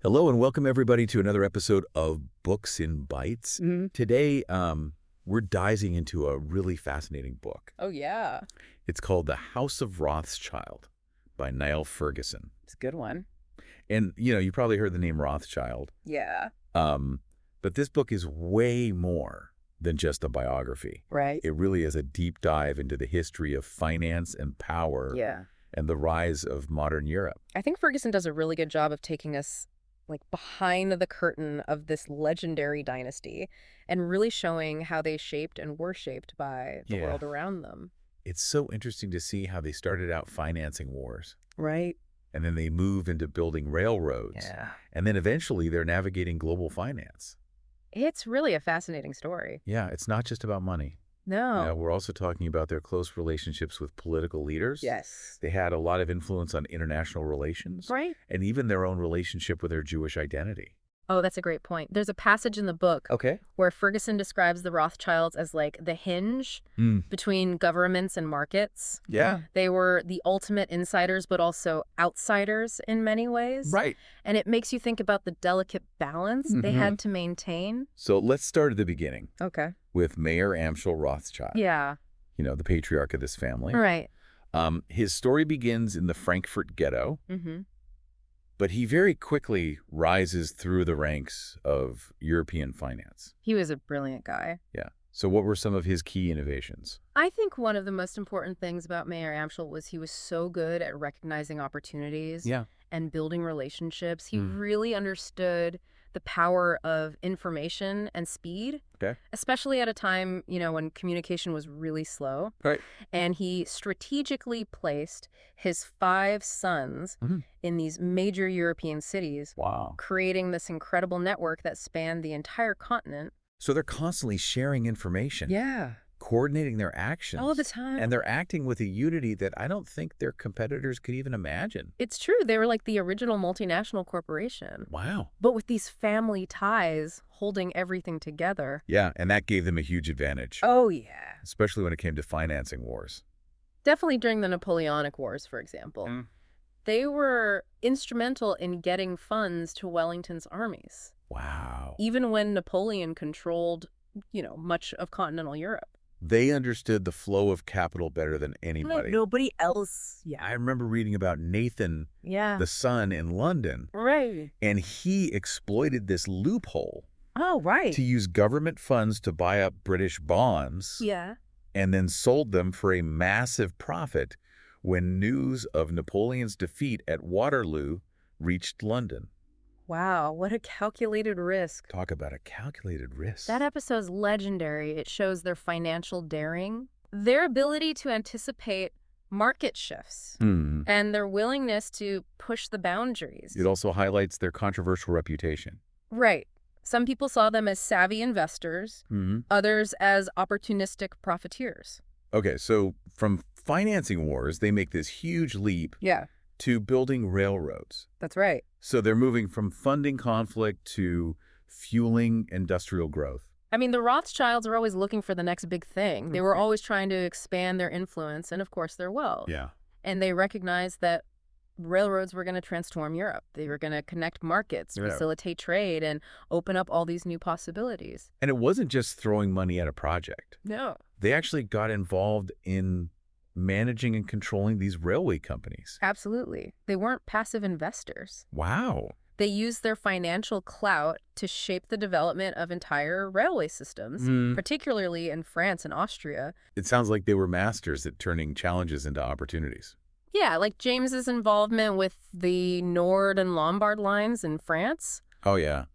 Hello and welcome everybody to another episode of Books in Bytes. Today, we're diving into a really fascinating book. Oh, yeah. It's called The House of Rothschild by Niall Ferguson. It's a good one. And, you probably heard the name Rothschild. Yeah. But this book is way more than just a biography. Right. It really is a deep dive into the history of finance and power and the rise of modern Europe. I think Ferguson does a really good job of taking us behind the curtain of this legendary dynasty and really showing how they shaped and were shaped by the world around them. It's so interesting to see how they started out financing wars. Right. And then they move into building railroads. Yeah. And then eventually they're navigating global finance. It's really a fascinating story. Yeah, it's not just about money. No. We're also talking about their close relationships with political leaders. Yes. They had a lot of influence on international relations. Right. And even their own relationship with their Jewish identity. Oh, that's a great point. There's a passage in the book where Ferguson describes the Rothschilds as the hinge between governments and markets. Yeah. They were the ultimate insiders, but also outsiders in many ways. Right. And it makes you think about the delicate balance they had to maintain. So let's start at the beginning. Okay. With Mayer Amschel Rothschild. Yeah. The patriarch of this family. Right. His story begins in the Frankfurt ghetto. Mm-hmm. But he very quickly rises through the ranks of European finance. He was a brilliant guy. Yeah. So what were some of his key innovations? I think one of the most important things about Mayer Amschel was he was so good at recognizing opportunities and building relationships. He really understood the power of information and speed, especially at a time, when communication was really slow. Right. And he strategically placed his 5 sons in these major European cities, creating this incredible network that spanned the entire continent. So they're constantly sharing information. Yeah. Coordinating their actions. All the time. And they're acting with a unity that I don't think their competitors could even imagine. It's true. They were like the original multinational corporation. Wow. But with these family ties holding everything together. Yeah, and that gave them a huge advantage. Oh, yeah. Especially when it came to financing wars. Definitely during the Napoleonic Wars, for example. They were instrumental in getting funds to Wellington's armies. Wow. Even when Napoleon controlled, much of continental Europe. They understood the flow of capital better than anybody. Nobody else. Yeah. I remember reading about Nathan, the son in London. Right. And he exploited this loophole. Oh, right. To use government funds to buy up British bonds. Yeah. And then sold them for a massive profit when news of Napoleon's defeat at Waterloo reached London. Wow, what a calculated risk. Talk about a calculated risk. That episode's legendary. It shows their financial daring, their ability to anticipate market shifts, and their willingness to push the boundaries. It also highlights their controversial reputation. Right. Some people saw them as savvy investors, others as opportunistic profiteers. Okay, so from financing wars, they make this huge leap to building railroads. That's right. So they're moving from funding conflict to fueling industrial growth. I mean, the Rothschilds are always looking for the next big thing. They were always trying to expand their influence and, of course, their wealth. Yeah. And they recognized that railroads were going to transform Europe. They were going to connect markets, facilitate trade, and open up all these new possibilities. And it wasn't just throwing money at a project. No. They actually got involved in managing and controlling these railway companies. Absolutely. They weren't passive investors. Wow. They used their financial clout to shape the development of entire railway systems, particularly in France and Austria. It sounds like they were masters at turning challenges into opportunities. Yeah, like James's involvement with the Nord and Lombard lines in France. Oh, yeah.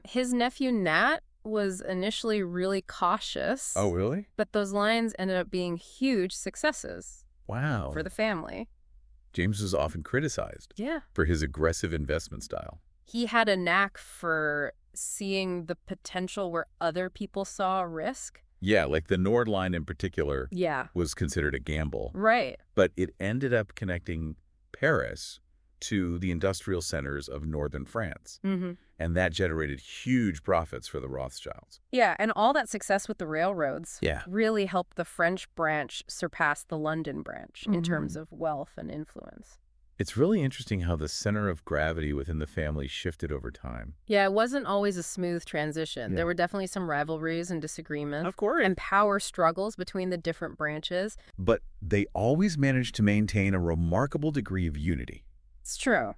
His nephew Nat was initially really cautious. Oh, really? But those lines ended up being huge successes. Wow. For the family. James was often criticized for his aggressive investment style. He had a knack for seeing the potential where other people saw risk. Yeah, like the Nord line in particular was considered a gamble. Right. But it ended up connecting Paris to the industrial centers of northern France. And that generated huge profits for the Rothschilds. Yeah, and all that success with the railroads really helped the French branch surpass the London branch in terms of wealth and influence. It's really interesting how the center of gravity within the family shifted over time. Yeah, it wasn't always a smooth transition. Yeah. There were definitely some rivalries and disagreements. Of course. And power struggles between the different branches. But they always managed to maintain a remarkable degree of unity, It's true.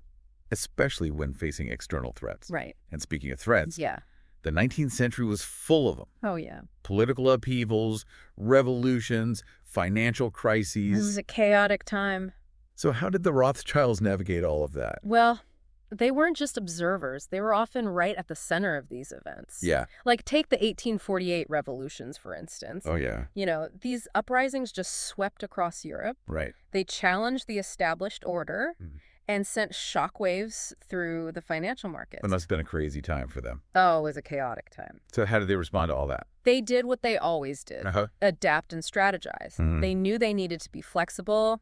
especially when facing external threats. Right. And speaking of threats, Yeah. the 19th century was full of them. Oh, yeah. Political upheavals, revolutions, financial It was crises. a chaotic time. So how did the Rothschilds navigate all of that? Well, they weren't just observers. They were often right at the center of these events. Yeah. Like, take the 1848 revolutions, for instance. Oh, yeah. You know, these uprisings just swept across Europe. Right. They challenged the established order and sent shockwaves through the financial markets. It must have been a crazy time for them. Oh, it was a chaotic time. So how did they respond to all that? They did what they always did, adapt and strategize. They knew they needed to be flexible,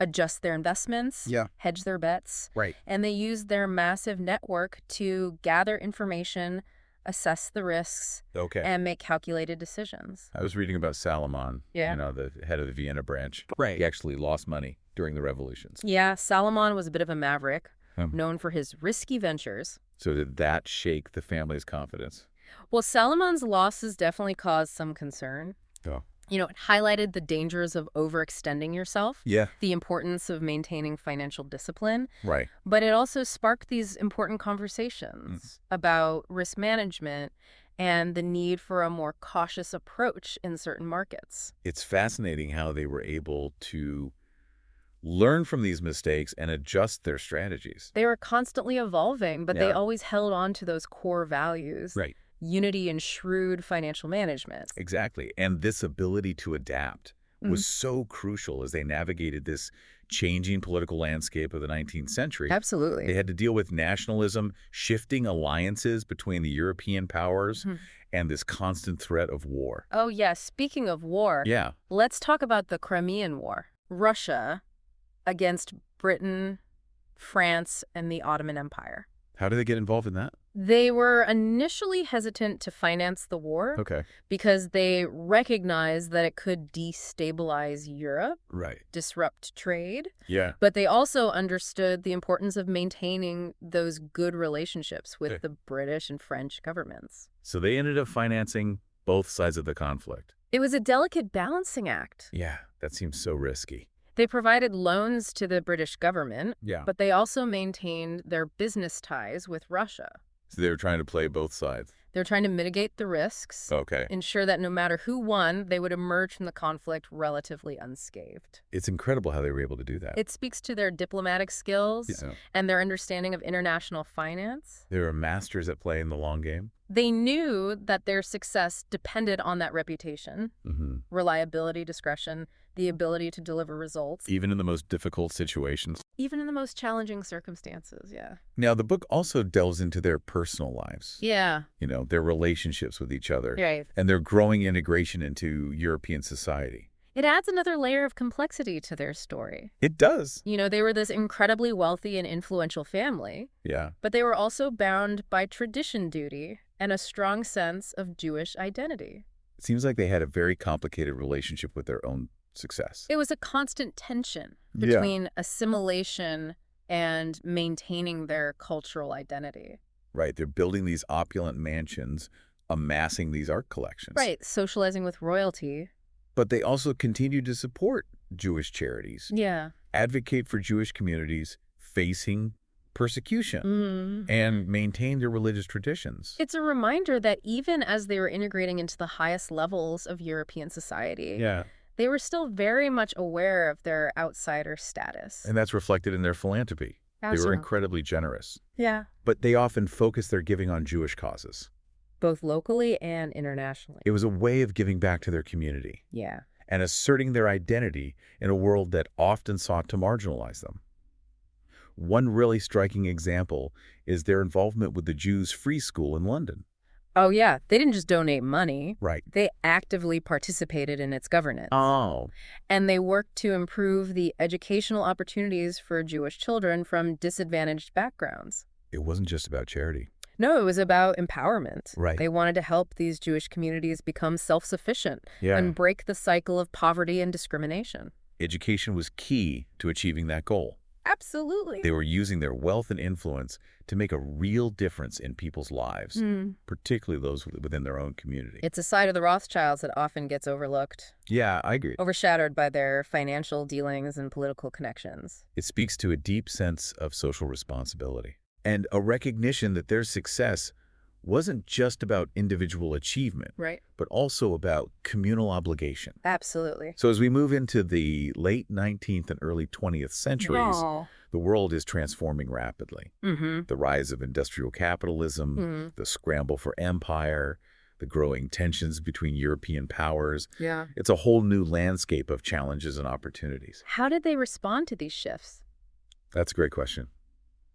adjust their investments, hedge their bets. Right. And they used their massive network to gather information, assess the risks, and make calculated decisions. I was reading about Salomon, Yeah. the head of the Vienna branch. Right. He actually lost money during the revolutions. Yeah, Salomon was a bit of a maverick, known for his risky ventures. So did that shake the family's confidence? Well, Salomon's losses definitely caused some concern. Oh. You know, it highlighted the dangers of overextending yourself, Yeah. the importance of maintaining financial discipline, Right. but it also sparked these important conversations about risk management and the need for a more cautious approach in certain markets. It's fascinating how they were able to learn from these mistakes and adjust their strategies. They were constantly evolving, but they Yeah. always held on to those core values. Right. Unity and shrewd financial management. Exactly. And this ability to adapt was so crucial as they navigated this changing political landscape of the 19th century. Absolutely. They had to deal with nationalism, shifting alliances between the European powers, and this constant threat of war. Oh, yeah. Speaking of war, Yeah. let's talk about the Crimean War. Russia against Britain, France, and the Ottoman Empire. How did they get involved in that? They were initially hesitant to finance the war Okay. because they recognized that it could destabilize Europe, Right. disrupt trade. Yeah. But they also understood the importance of maintaining those good relationships with Okay. the British and French governments. So they ended up financing both sides of the conflict. It was a delicate balancing act. Yeah. That seems so risky. They provided loans to the British government, Yeah. but they also maintained their business ties with Russia. So they were trying to play both sides. They're trying to mitigate the risks, Okay. ensure that no matter who won, they would emerge from the conflict relatively unscathed. It's incredible how they were able to do that. It speaks to their diplomatic skills Yeah. and their understanding of international finance. They were masters at playing the long game. They knew that their success depended on that reputation, reliability, discretion, the ability to deliver results, Even in the most difficult situations. even in the most challenging circumstances, yeah. Now, the book also delves into their personal lives. Yeah, Their relationships with each other. right. And their growing integration into European society. It adds another layer of complexity to their story. It does. You know, they were this incredibly wealthy and influential family, Yeah. but they were also bound by tradition duty and a strong sense of Jewish identity. It seems like they had a very complicated relationship with their own success. It was a constant tension Yeah. between assimilation and maintaining their cultural identity. Right. They're building these opulent mansions, amassing these art collections. Right, socializing with royalty. But they also continue to support Jewish charities, Yeah. advocate for Jewish communities facing persecution, and maintain their religious traditions. It's a reminder that even as they were integrating into the highest levels of European society, Yeah. they were still very much aware of their outsider status. And that's reflected in their philanthropy. They were Absolutely. incredibly generous. Yeah. But they often focused their giving on Jewish causes. Both locally and internationally. It was a way of giving back to their community Yeah. and asserting their identity in a world that often sought to marginalize them. One really striking example is their involvement with the Jews' Free School in London. Oh, yeah. They didn't just donate money. Right. They actively participated in its governance. Oh. And they worked to improve the educational opportunities for Jewish children from disadvantaged backgrounds. It wasn't just about charity. No, it was about empowerment. Right. They wanted to help these Jewish communities become self-sufficient Yeah. and break the cycle of poverty and discrimination. Education was key to achieving that goal. Absolutely. They were using their wealth and influence to make a real difference in people's lives, particularly those within their own community. It's a side of the Rothschilds that often gets overlooked, Yeah, I agree. overshadowed by their financial dealings and political connections. It speaks to a deep sense of social responsibility and a recognition that their success wasn't just about individual achievement, Right. but also about communal obligation. Absolutely. So as we move into the late 19th and early 20th centuries, the world is transforming rapidly. The rise of industrial capitalism, the scramble for empire, the growing tensions between European powers. Yeah. It's a whole new landscape of challenges and opportunities. How did they respond to these shifts? That's a great question.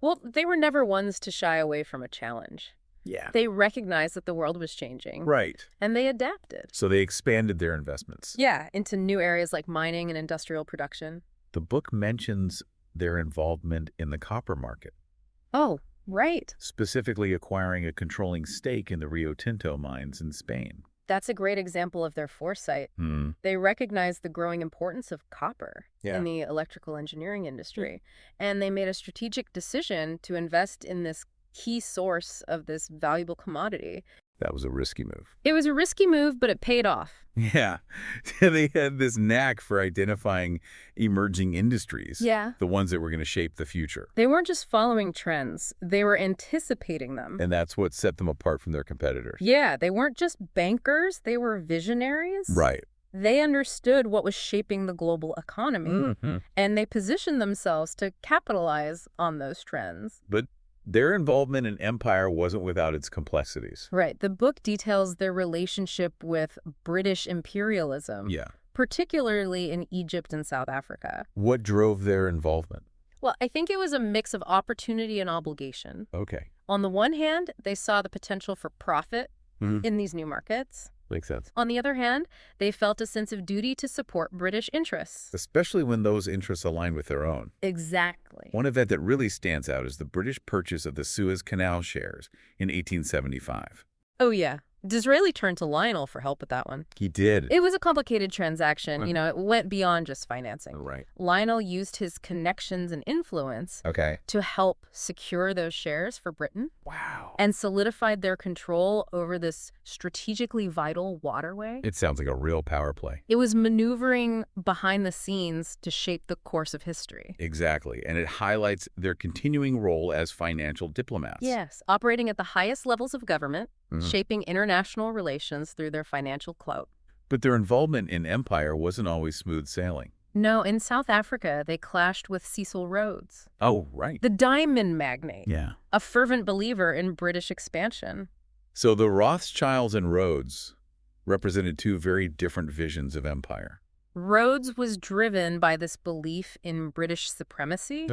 Well, they were never ones to shy away from a challenge. Yeah. They recognized that the world was changing. Right. And they adapted. So they expanded their investments. Yeah, into new areas like mining and industrial production. The book mentions their involvement in the copper market, Oh, right. specifically acquiring a controlling stake in the Rio Tinto mines in Spain. That's a great example of their foresight. They recognized the growing importance of copper in the electrical engineering industry, and they made a strategic decision to invest in this key source of this valuable commodity. That was a risky move. It was a risky move, but it paid off. Yeah. They had this knack for identifying emerging industries, the ones that were going to shape the future. They weren't just following trends, they were anticipating them. And that's what set them apart from their competitors. Yeah, they weren't just bankers, they were visionaries. Right. They understood what was shaping the global economy, and they positioned themselves to capitalize on those trends. But their involvement in empire wasn't without its complexities. Right. The book details their relationship with British imperialism, particularly in Egypt and South Africa. What drove their involvement? Well, I think it was a mix of opportunity and obligation. Okay. On the one hand, they saw the potential for profit in these new markets. Makes sense. On the other hand, they felt a sense of duty to support British interests. Especially when those interests align with their own. Exactly. One event that really stands out is the British purchase of the Suez Canal shares in 1875. Oh, yeah. Disraeli turned to Lionel for help with that one. He did. It was a complicated transaction. It went beyond just financing. Right. Lionel used his connections and influence to help secure those shares for Britain. Wow. And solidified their control over this strategically vital waterway. It sounds like a real power play. It was maneuvering behind the scenes to shape the course of history. Exactly. And it highlights their continuing role as financial diplomats. Yes, operating at the highest levels of government, shaping international relations through their financial clout. But their involvement in empire wasn't always smooth sailing. No, in South Africa, they clashed with Cecil Rhodes. Oh, right. The diamond magnate. Yeah. A fervent believer in British expansion. So the Rothschilds and Rhodes represented two very different visions of empire. Rhodes was driven by this belief in British supremacy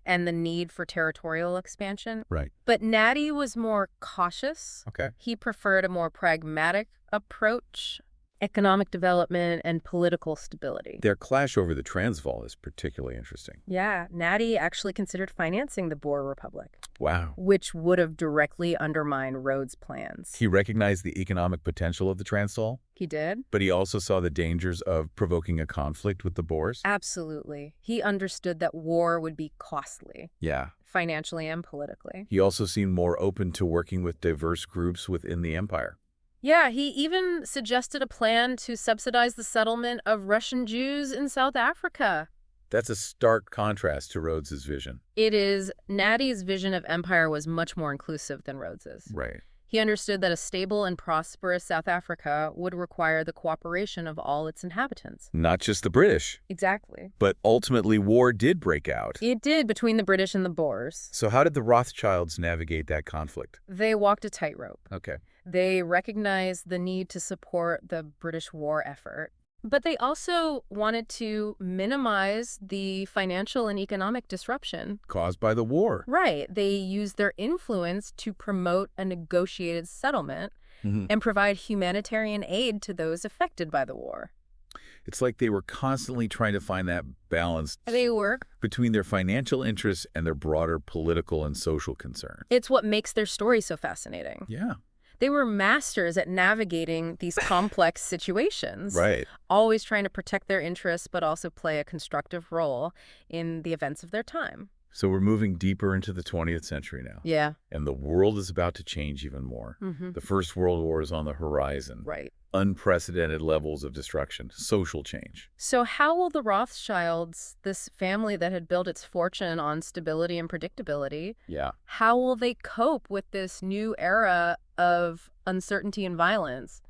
and the need for territorial expansion. Right. But Natty was more cautious. Okay. He preferred a more pragmatic approach, economic development and political stability. Their clash over the Transvaal is particularly interesting. Yeah, Natty actually considered financing the Boer Republic. Wow. Which would have directly undermined Rhodes' plans. He recognized the economic potential of the Transvaal? He did. But he also saw the dangers of provoking a conflict with the Boers? Absolutely. He understood that war would be costly. Yeah. Financially and politically. He also seemed more open to working with diverse groups within the empire. Yeah, he even suggested a plan to subsidize the settlement of Russian Jews in South Africa. That's a stark contrast to Rhodes's vision. It is. Natty's vision of empire was much more inclusive than Rhodes's. Right. He understood that a stable and prosperous South Africa would require the cooperation of all its inhabitants. Not just the British. Exactly. But ultimately, war did break out. It did, between the British and the Boers. So how did the Rothschilds navigate that conflict? They walked a tightrope. Okay. They recognized the need to support the British war effort, but they also wanted to minimize the financial and economic disruption caused by the war. Right. They used their influence to promote a negotiated settlement and provide humanitarian aid to those affected by the war. It's like they were constantly trying to find that balance between their financial interests and their broader political and social concerns. It's what makes their story so fascinating. Yeah. They were masters at navigating these complex situations. Right. Always trying to protect their interests, but also play a constructive role in the events of their time. So we're moving deeper into the 20th century now. Yeah. And the world is about to change even more. The First World War is on the horizon. Right. Unprecedented levels of destruction, social change. So how will the Rothschilds, this family that had built its fortune on stability and predictability, how will they cope with this new era of uncertainty and violence?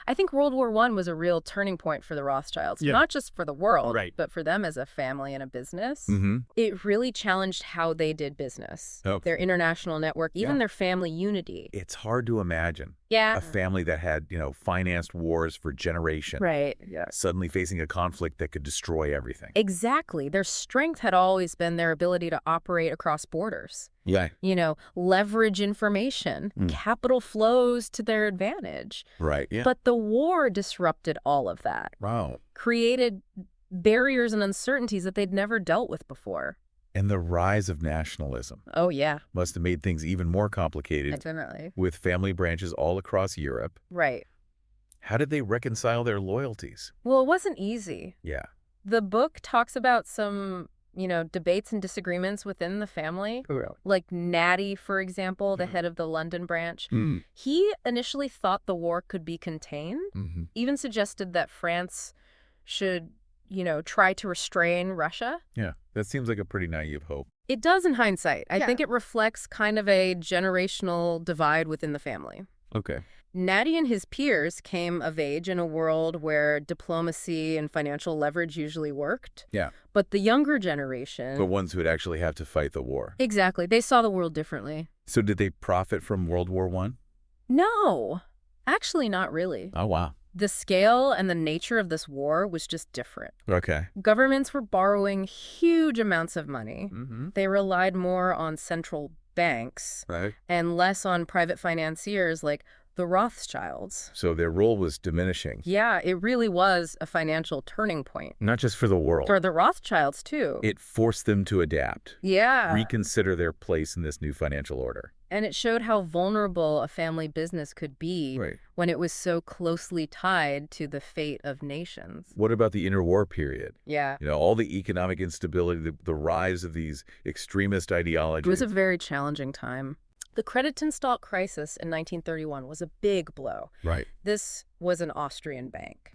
I think World War I was a real turning point for the Rothschilds, not just for the world, but for them as a family and a business. It really challenged how they did business, their international network, even their family unity. It's hard to imagine a family that had, financed wars for generations. Right. Yeah. Suddenly facing a conflict that could destroy everything. Exactly. Their strength had always been their ability to operate across borders. Yeah. Leverage information, capital flows to their advantage. Right. Yeah. But the war disrupted all of that. Wow. Created barriers and uncertainties that they'd never dealt with before. And the rise of nationalism. Oh, yeah. Must have made things even more complicated. Definitely. With family branches all across Europe. Right. How did they reconcile their loyalties? Well, it wasn't easy. Yeah. The book talks about some, debates and disagreements within the family. Oh, really? Like Natty, for example, the head of the London branch. He initially thought the war could be contained, even suggested that France should, try to restrain Russia. Yeah, that seems like a pretty naive hope. It does in hindsight. I think it reflects kind of a generational divide within the family. Okay. Natty and his peers came of age in a world where diplomacy and financial leverage usually worked. Yeah. But the younger generation... The ones who would actually have to fight the war. Exactly. They saw the world differently. So did they profit from World War I? No. Actually, not really. Oh, wow. The scale and the nature of this war was just different. Okay. Governments were borrowing huge amounts of money. They relied more on central banks and less on private financiers like the Rothschilds. So their role was diminishing. Yeah, it really was a financial turning point. Not just for the world. For the Rothschilds, too. It forced them to adapt. Yeah. Reconsider their place in this new financial order. And it showed how vulnerable a family business could be when it was so closely tied to the fate of nations. What about the interwar period? Yeah. All the economic instability, the rise of these extremist ideologies. It was a very challenging time. The Creditanstalt crisis in 1931 was a big blow. Right. This was an Austrian bank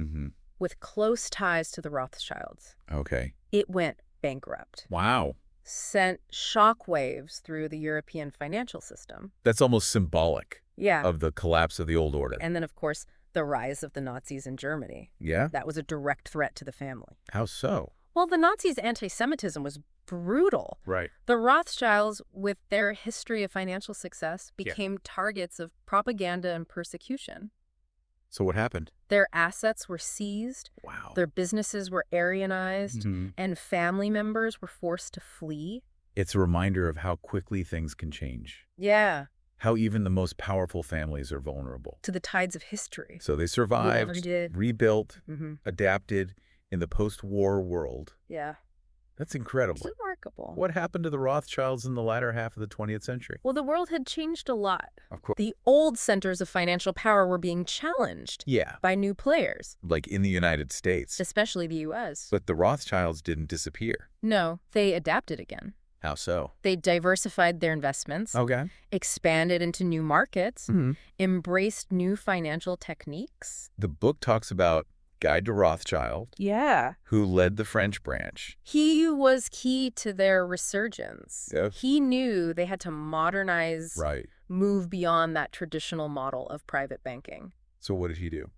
with close ties to the Rothschilds. Okay. It went bankrupt. Wow. Sent shockwaves through the European financial system. That's almost symbolic of the collapse of the old order. And then, of course, the rise of the Nazis in Germany. Yeah? That was a direct threat to the family. How so? Well, the Nazis' anti-Semitism was brutal. Right. The Rothschilds, with their history of financial success, became targets of propaganda and persecution. So what happened? Their assets were seized. Wow. Their businesses were Aryanized, and family members were forced to flee. It's a reminder of how quickly things can change. Yeah. How even the most powerful families are vulnerable. To the tides of history. So they survived, rebuilt, adapted in the post-war world. Yeah. That's incredible. It's remarkable. What happened to the Rothschilds in the latter half of the 20th century? Well, the world had changed a lot. Of course. The old centers of financial power were being challenged by new players. Like in the United States. Especially the U.S. But the Rothschilds didn't disappear. No, they adapted again. How so? They diversified their investments, expanded into new markets, embraced new financial techniques. The book talks about Guide to Rothschild, who led the French branch. He was key to their resurgence. He knew they had to modernize, move beyond that traditional model of private banking. So what did he do?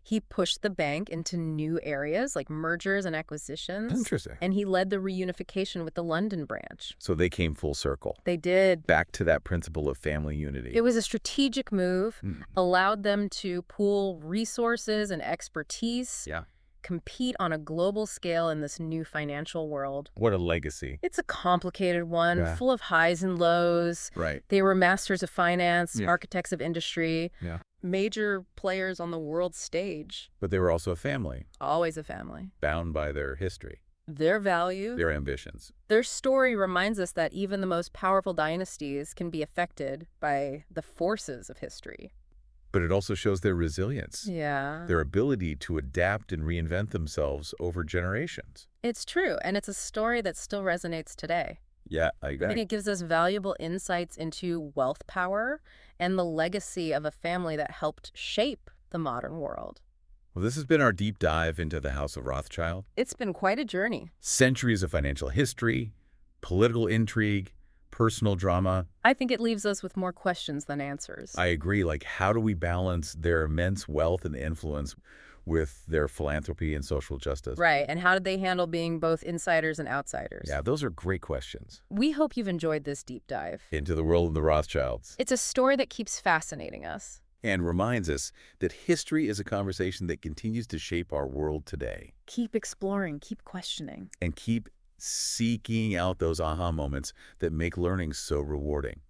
He pushed the bank into new areas like mergers and acquisitions. Interesting. And he led the reunification with the London branch. So they came full circle. They did. Back to that principle of family unity. It was a strategic move, allowed them to pool resources and expertise, compete on a global scale in this new financial world. What a legacy. It's a complicated one, full of highs and lows. Right. They were masters of finance, architects of industry. Major players on the world stage. But they were also a family. Always a family. Bound by their history. Their values. Their ambitions. Their story reminds us that even the most powerful dynasties can be affected by the forces of history. But it also shows their resilience, Yeah. their ability to adapt and reinvent themselves over generations. It's true, and it's a story that still resonates today. Yeah, I I think agree. it gives us valuable insights into wealth power and the legacy of a family that helped shape the modern world. Well, this has been our deep dive into the House of Rothschild. It's been quite a journey. Centuries of financial history, political intrigue, personal drama. I think it leaves us with more questions than answers. I agree. Like, how do we balance their immense wealth and influence with their philanthropy and social justice? Right, and how did they handle being both insiders and outsiders? Yeah, those are great questions. We hope you've enjoyed this deep dive. Into the world of the Rothschilds. It's a story that keeps fascinating us. And reminds us that history is a conversation that continues to shape our world today. Keep exploring, keep questioning. And keep seeking out those aha moments that make learning so rewarding.